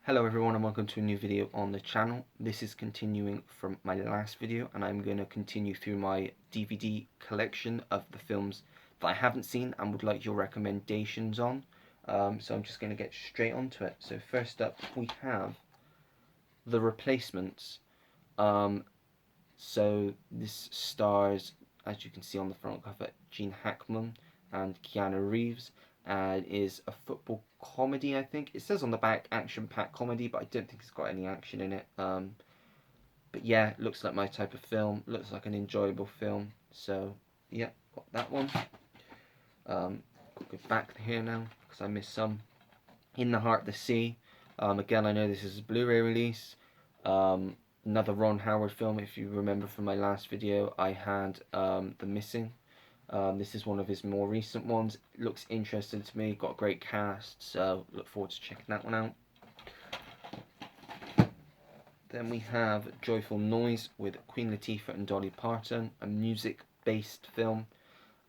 Hello everyone and welcome to a new video on the channel. This is continuing from my last video and I'm going to continue through my DVD collection of the films that I haven't seen and would like your recommendations on. So I'm just going to get straight onto it. So first up we have The Replacements. So this stars, as you can see on the front cover, Gene Hackman and Keanu Reeves, and is a football comedy, I think. It says on the back action-packed comedy, but I don't think it's got any action in it. But yeah, it looks like my type of film. Looks like an enjoyable film. So yeah, got that one. Go back here now because I missed some. In the Heart of the Sea. Again, I know this is a Blu-ray release. Another Ron Howard film. If you remember from my last video, I had The Missing. This is one of his more recent ones. It looks interesting to me. Got a great cast, so look forward to checking that one out. Then we have Joyful Noise with Queen Latifah and Dolly Parton, a music-based film.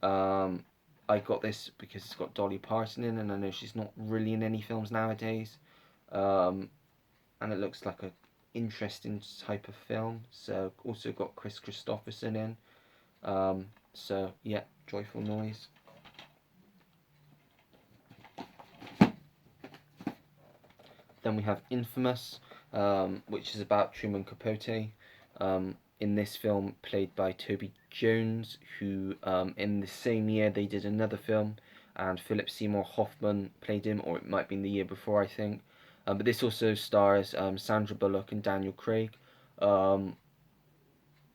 I got this because it's got Dolly Parton in, and I know she's not really in any films nowadays. And it looks like a interesting type of film. So also got Chris Christopherson in. So yeah, Joyful Noise. Then we have Infamous, which is about Truman Capote. In this film, played by Toby Jones, who in the same year they did another film, and Philip Seymour Hoffman played him, or it might be in the year before, I think. But this also stars Sandra Bullock and Daniel Craig.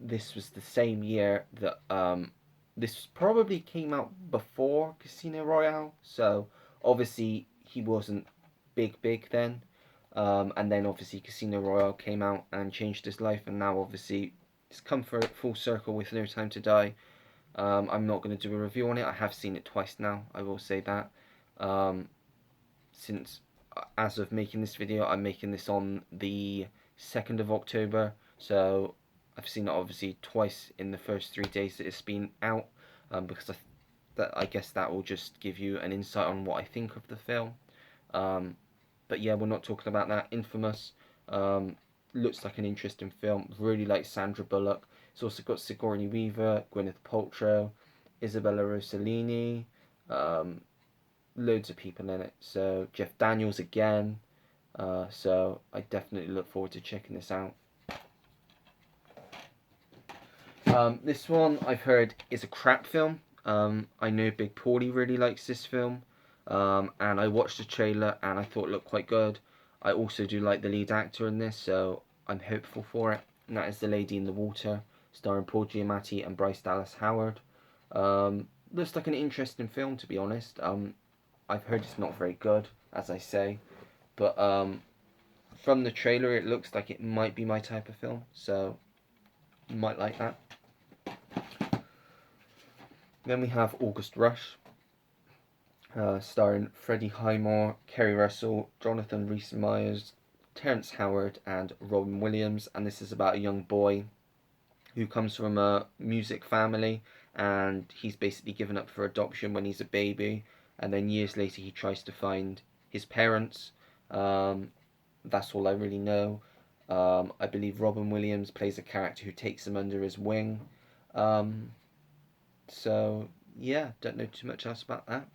This was the same year that this probably came out before Casino Royale, so obviously he wasn't big then. And then obviously Casino Royale came out and changed his life, and now obviously it's come for full circle with No Time to Die. I'm not going to do a review on it. I have seen it twice now, I will say that. Since as of making this video, I'm making this on the 2nd of October, so I've seen it obviously twice in the first 3 days that it's been out, because I guess that will just give you an insight on what I think of the film. But yeah, we're not talking about that. Infamous looks like an interesting film. Really like Sandra Bullock. It's also got Sigourney Weaver, Gwyneth Paltrow, Isabella Rossellini, loads of people in it. So Jeff Daniels again. So I definitely look forward to checking this out. This one I've heard is a crap film. I know Big Paulie really likes this film. And I watched the trailer and I thought it looked quite good. I also do like the lead actor in this, so I'm hopeful for it. And that is The Lady in the Water, starring Paul Giamatti and Bryce Dallas Howard. Looks like an interesting film, to be honest. I've heard it's not very good, as I say, but from the trailer it looks like it might be my type of film, so might like that. Then we have August Rush, starring Freddie Highmore, Kerry Russell, Jonathan Rhys-Meyers, Terrence Howard, and Robin Williams. And this is about a young boy who comes from a music family, and he's basically given up for adoption when he's a baby. And then years later, he tries to find his parents. That's all I really know. I believe Robin Williams plays a character who takes him under his wing. So yeah, don't know too much else about that.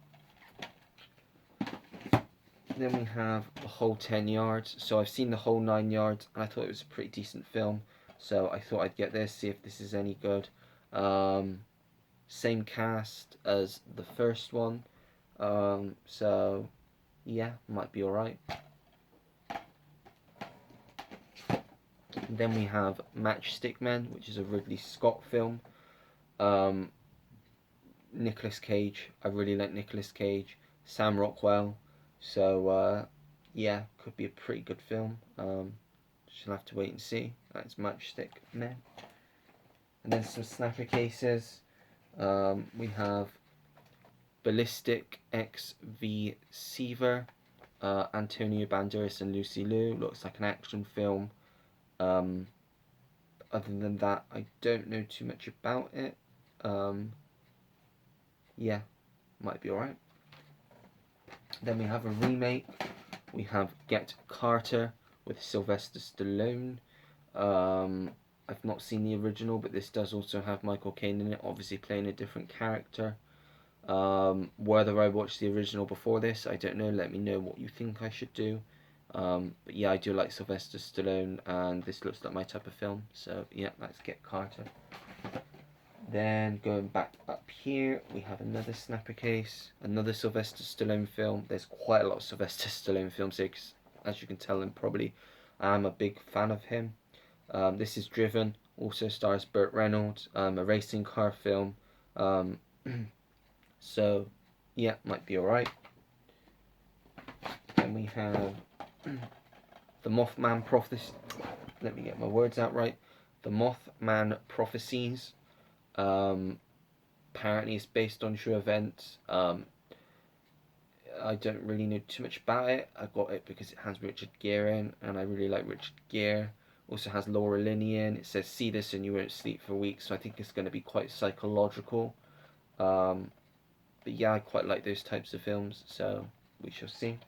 Then we have The Whole 10 Yards. So I've seen The Whole 9 Yards and I thought it was a pretty decent film. So I thought I'd get this, see if this is any good. Same cast as the first one. So yeah, might be alright. Then we have Matchstick Men, which is a Ridley Scott film. Nicolas Cage. I really like Nicolas Cage. Sam Rockwell. So yeah, could be a pretty good film. She'll have to wait and see. That's Matchstick Men. And then some snapper cases. We have Ballistic X v Seaver. Antonio Banderas and Lucy Liu. Looks like an action film. Other than that, I don't know too much about it. Yeah, might be alright. Then we have a remake We have Get Carter with Sylvester Stallone. I've not seen the original, but this does also have Michael Caine in it, obviously playing a different character. Whether I watched the original before this, I don't know. Let me know what you think I should do. But yeah, I do like Sylvester Stallone, and this looks like my type of film. So yeah, let's Get Carter. Then going back up here, we have another snapper case, another Sylvester Stallone film. There's quite a lot of Sylvester Stallone films here, 'cause as you can tell, and probably I'm a big fan of him. This is Driven, also stars Burt Reynolds, a racing car film. Um, so yeah, might be alright. Then we have the Mothman Prophecies. Let me get my words out right. The Mothman Prophecies. Apparently, it's based on true events. I don't really know too much about it. I got it because it has Richard Gere in, and I really like Richard Gere. Also has Laura Linney in. It says, "See this and you won't sleep for weeks." So I think it's going to be quite psychological. But yeah, I quite like those types of films. So we shall see.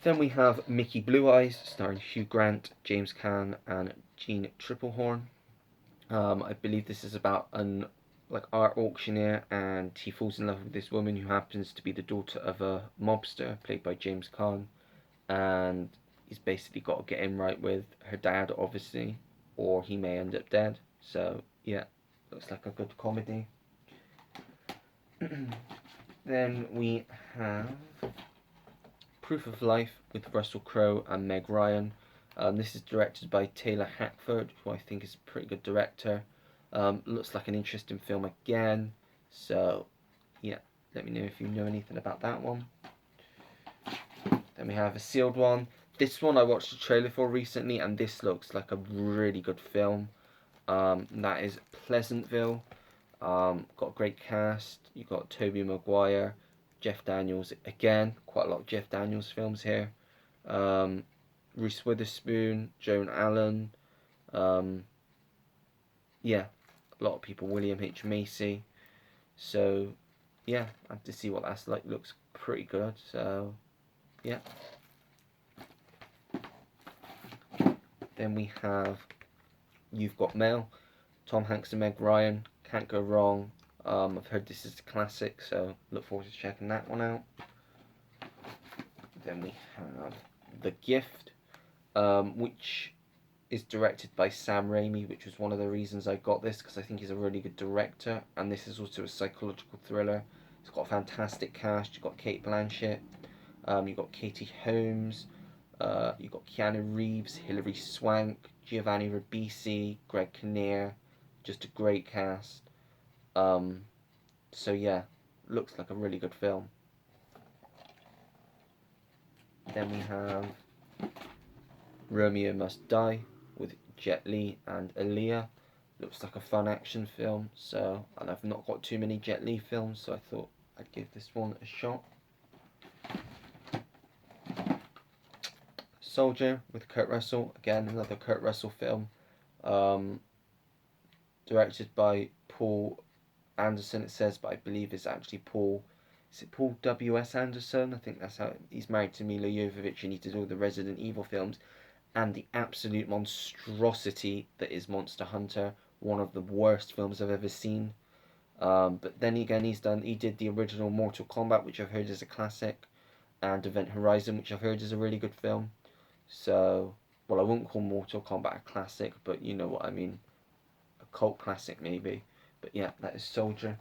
Then we have Mickey Blue Eyes, starring Hugh Grant, James Caan, and Jeanne Tripplehorn. I believe this is about an art auctioneer, and he falls in love with this woman who happens to be the daughter of a mobster played by James Caan, and he's basically got to get in right with her dad, obviously, or he may end up dead. So yeah, looks like a good comedy. Then we have Proof of Life with Russell Crowe and Meg Ryan. This is directed by Taylor Hackford, who I think is a pretty good director. Looks like an interesting film again. So, yeah, let me know if you know anything about that one. Then we have a sealed one. This one I watched a trailer for recently, and this looks like a really good film. That is Pleasantville. Got a great cast. You got Tobey Maguire, Jeff Daniels again. Quite a lot of Jeff Daniels films here. Reese Witherspoon, Joan Allen. Yeah, a lot of people. William H Macy. So yeah, I have to see what that's like. Looks pretty good. So yeah. Then we have You've Got Mail. Tom Hanks and Meg Ryan. Can't go wrong. I've heard this is a classic, so look forward to checking that one out. Then we have The Gift, which is directed by Sam Raimi, which was one of the reasons I got this, because I think he's a really good director, and this is also a psychological thriller. It's got a fantastic cast. You've got Cate Blanchett, you've got Katie Holmes, you've got Keanu Reeves, Hilary Swank, Giovanni Ribisi, Greg Kinnear, just a great cast. So yeah, looks like a really good film. Then we have Romeo Must Die with Jet Li and Aaliyah. Looks like a fun action film, and I've not got too many Jet Li films, so I thought I'd give this one a shot. Soldier with Kurt Russell, again another Kurt Russell film, directed by Paul Anderson, it says, but I believe it's actually Paul. Is it Paul W.S. Anderson? I think that's how. He's married to Milla Jovovich, and he did all the Resident Evil films, and the absolute monstrosity that is Monster Hunter, one of the worst films I've ever seen. But then again, he did the original Mortal Kombat, which I've heard is a classic, and Event Horizon, which I've heard is a really good film. So, well, I won't call Mortal Kombat a classic, but you know what I mean. A cult classic, maybe. But yeah, that is Soldier.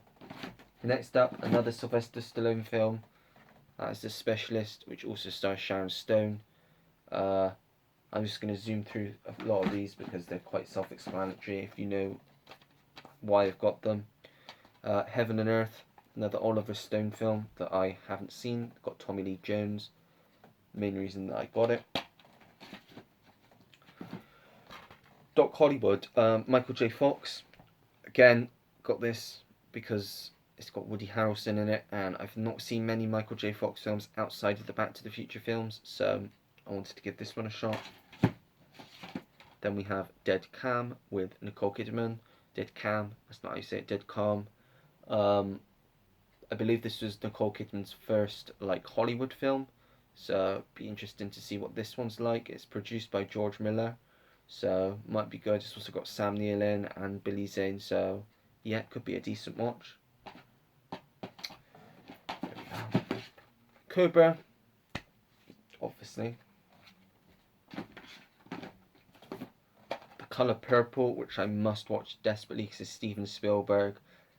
Next up, another Sylvester Stallone film. That is The Specialist, which also stars Sharon Stone. I'm just going to zoom through a lot of these because they're quite self-explanatory if you know why I've got them. Heaven and Earth, another Oliver Stone film that I haven't seen. Got Tommy Lee Jones. Main reason that I got it. Doc Hollywood, Michael J. Fox. Again, got this because it's got Woody Harrelson in it, and I've not seen many Michael J. Fox films outside of the Back to the Future films, so I wanted to give this one a shot. Then we have Dead Calm with Nicole Kidman. Dead Calm, that's not how you say it, Dead Calm. I believe this was Nicole Kidman's first like Hollywood film, so be interesting to see what this one's like. It's produced by George Miller, so might be good. It's also got Sam Neill in and Billy Zane, so yeah, it could be a decent watch. Cobra, obviously. The Color Purple, which I must watch desperately because it's Steven Spielberg,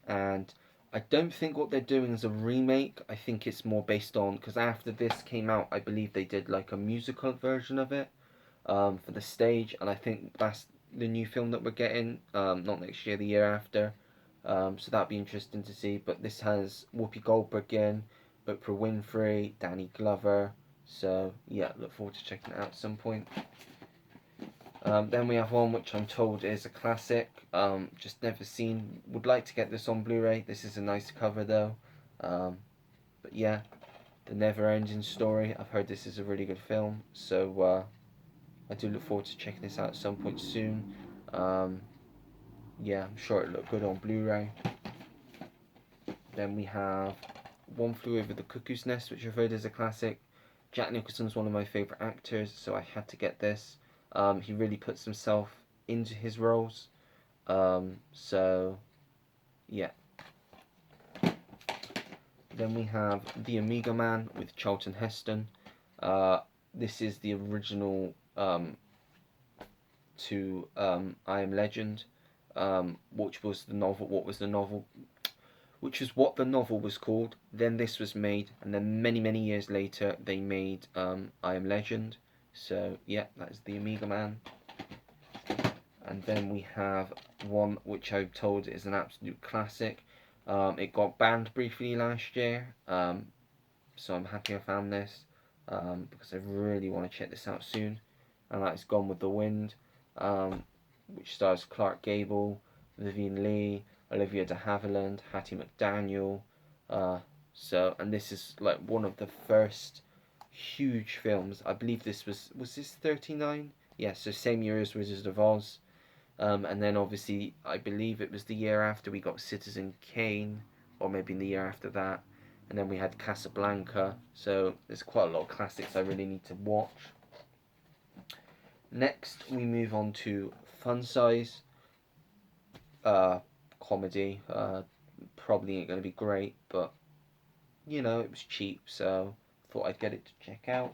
and I don't think what they're doing is a remake. I think it's more based on, because after this came out, I believe they did like a musical version of it for the stage, and I think that's the new film that we're getting, not next year, the year after. So that'd be interesting to see. But this has Whoopi Goldberg in, Oprah Winfrey, Danny Glover. So yeah, look forward to checking it out at some point. Then we have one which I'm told is a classic, just never seen. Would like to get this on Blu-ray. This is a nice cover though. But yeah, The Never Ending Story. I've heard this is a really good film, so I do look forward to checking this out at some point soon. Yeah, I'm sure it'll look good on Blu-ray. Then we have One Flew Over the Cuckoo's Nest, which I've heard is a classic. Jack Nicholson's one of my favourite actors, so I had to get this. He really puts himself into his roles. So, yeah. Then we have The Omega Man with Charlton Heston. This is the original to I Am Legend, which was the novel. What was the novel? Which is what the novel was called. Then this was made, and then many years later they made I Am Legend. So yeah, that's the Omega Man. And then we have one which I'm told is an absolute classic. It got banned briefly last year, so I'm happy I found this because I really want to check this out soon. And that is Gone with the Wind, which stars Clark Gable, Vivien Leigh, Olivia de Havilland, Hattie McDaniel. And this is like one of the first huge films. I believe this was this 39? Yeah, so same year as Wizard of Oz. And then obviously I believe it was the year after we got Citizen Kane, or maybe in the year after that. And then we had Casablanca. So there's quite a lot of classics I really need to watch. Next, we move on to Fun Size. Comedy. Probably ain't going to be great, but you know, it was cheap, so thought I'd get it to check out.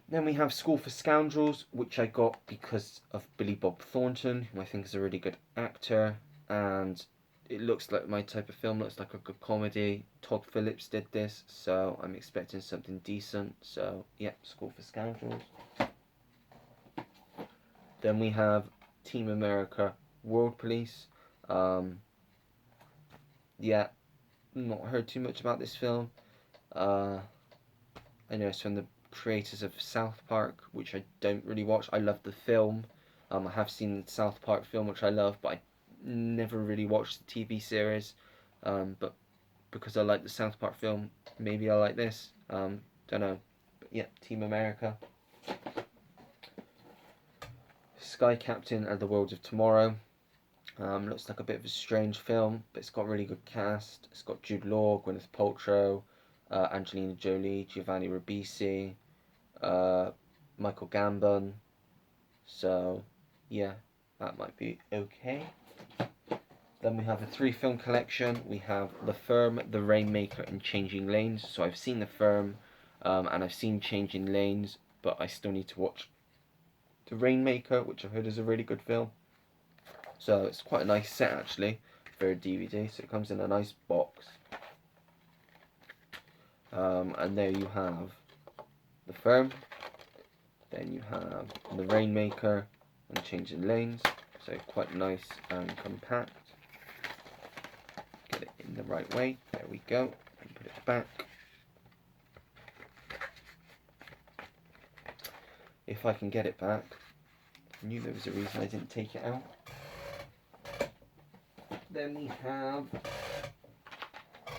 Then we have School for Scoundrels, which I got because of Billy Bob Thornton, who I think is a really good actor, and it looks like my type of film, looks like a good comedy. Todd Phillips did this, so I'm expecting something decent. So yeah, School for Scoundrels. Then we have Team America World Police. Yeah, not heard too much about this film. I know it's from the creators of South Park, which I don't really watch. I love the film. I have seen the South Park film, which I love, but I never really watched the TV series. But because I like the South Park film, maybe I like this. Don't know. But yeah, Team America. Sky Captain and the World of Tomorrow. Looks like a bit of a strange film, but it's got a really good cast. It's got Jude Law, Gwyneth Paltrow, Angelina Jolie, Giovanni Ribisi, Michael Gambon. So, yeah, that might be okay. Then we have a 3-film collection. We have The Firm, The Rainmaker, and Changing Lanes. So I've seen The Firm, and I've seen Changing Lanes, but I still need to watch The Rainmaker, which I've heard is a really good film. So it's quite a nice set actually for a DVD. So it comes in a nice box. And there you have The Firm. Then you have The Rainmaker and Changing Lanes. So quite nice and compact. Get it in the right way. There we go. And put it back. If I can get it back. I knew there was a reason I didn't take it out. Then we have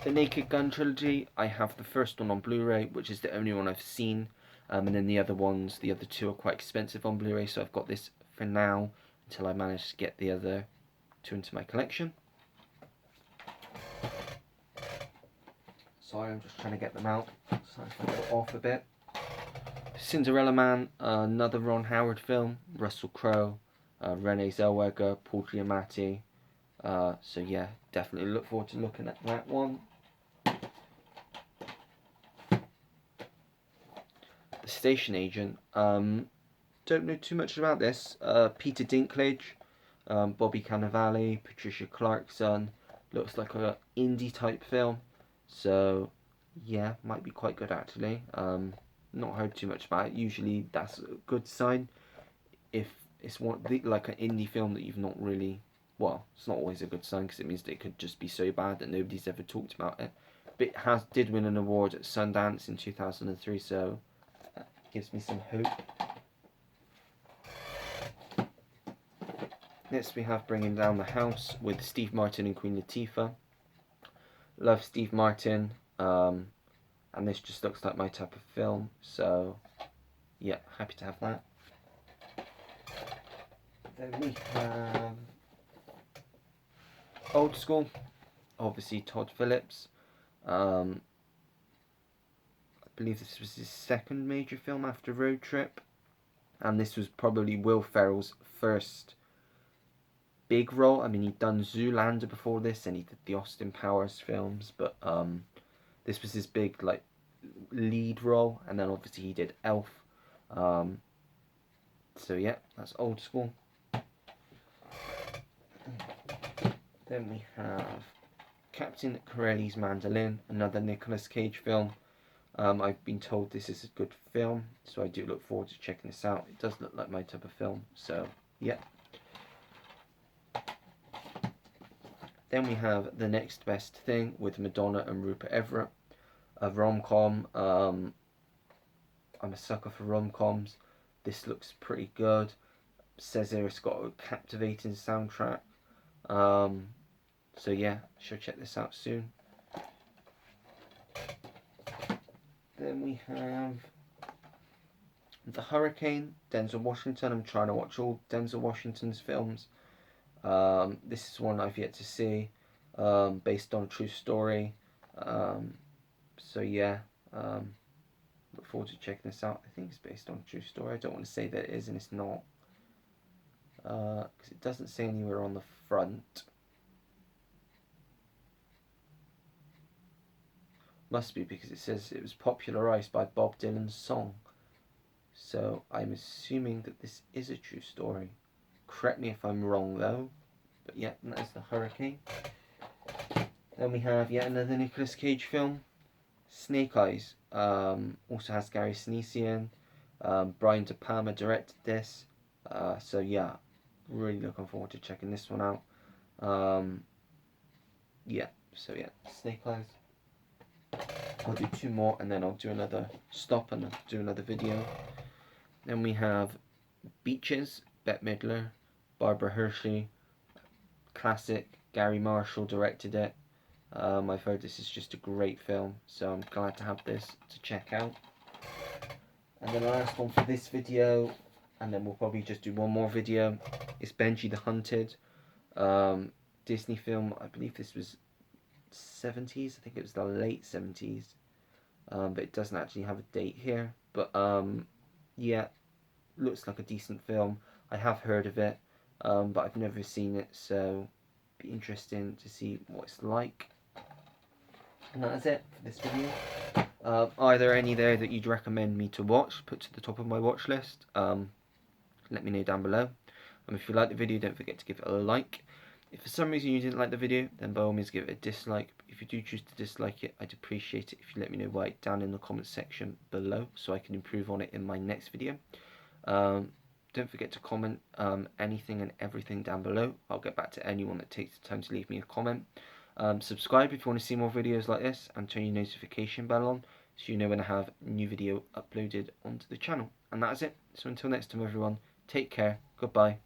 the Naked Gun trilogy. I have the first one on Blu-ray, which is the only one I've seen. And then the other two are quite expensive on Blu-ray, so I've got this for now until I manage to get the other two into my collection. Sorry, I'm just trying to get them out. Sorry if I go off a bit. Cinderella Man, another Ron Howard film. Russell Crowe, Renee Zellweger, Paul Giamatti. So yeah, definitely look forward to looking at that one. The Station Agent. Don't know too much about this. Peter Dinklage, Bobby Cannavale, Patricia Clarkson. Looks like a indie type film. So yeah, might be quite good actually. Not heard too much about it. Usually that's a good sign. If it's one like an indie film that you've not really, well, it's not always a good sign because it means that it could just be so bad that nobody's ever talked about it. But it did win an award at Sundance in 2003, so that gives me some hope. Next we have Bringing Down the House with Steve Martin and Queen Latifah. Love Steve Martin, and this just looks like my type of film, so yeah, happy to have that. Then we have Old School, obviously Todd Phillips. I believe this was his second major film after Road Trip, and this was probably Will Ferrell's first big role. I mean, he'd done Zoolander before this, and he did the Austin Powers films, but this was his big like lead role, and then obviously he did Elf. So yeah, that's Old School. Then we have Captain Corelli's Mandolin, another Nicolas Cage film. I've been told this is a good film, so I do look forward to checking this out. It does look like my type of film, so yeah. Then we have The Next Best Thing with Madonna and Rupert Everett, a rom-com. I'm a sucker for rom-coms. This looks pretty good. Says here it's got a captivating soundtrack. So yeah, should check this out soon. Then we have The Hurricane, Denzel Washington. I'm trying to watch all Denzel Washington's films. This is one I've yet to see, based on a true story. So yeah, look forward to checking this out. I think it's based on a true story. I don't want to say that it is and it's not, because it doesn't say anywhere on the front. Must be because it says it was popularised by Bob Dylan's song. So I'm assuming that this is a true story. Correct me if I'm wrong though. But yeah, that is The Hurricane. Then we have yet another Nicolas Cage film, Snake Eyes. Also has Gary Sinise in. Brian De Palma directed this. So yeah, really looking forward to checking this one out. Yeah, so yeah, Snake Eyes. I'll do two more and then I'll do another stop and I'll do another video. Then we have Beaches, Bette Midler, Barbara Hershey, classic. Gary Marshall directed it. I've heard this is just a great film, so I'm glad to have this to check out. And then the last one for this video, and then we'll probably just do one more video, is Benji the Hunted. Disney film, I believe this was 70s, I think it was the late 70s, but it doesn't actually have a date here. But yeah, looks like a decent film. I have heard of it, but I've never seen it, so be interesting to see what it's like. And that is it for this video. Are there any there that you'd recommend me to watch, put to the top of my watch list? Let me know down below. If you like the video, don't forget to give it a like. If for some reason you didn't like the video, then by all means give it a dislike. If you do choose to dislike it, I'd appreciate it if you let me know why down in the comments section below, so I can improve on it in my next video. Don't forget to comment anything and everything down below. I'll get back to anyone that takes the time to leave me a comment. Subscribe if you want to see more videos like this, and turn your notification bell on so you know when I have a new video uploaded onto the channel. And that's it. So until next time everyone, take care, goodbye.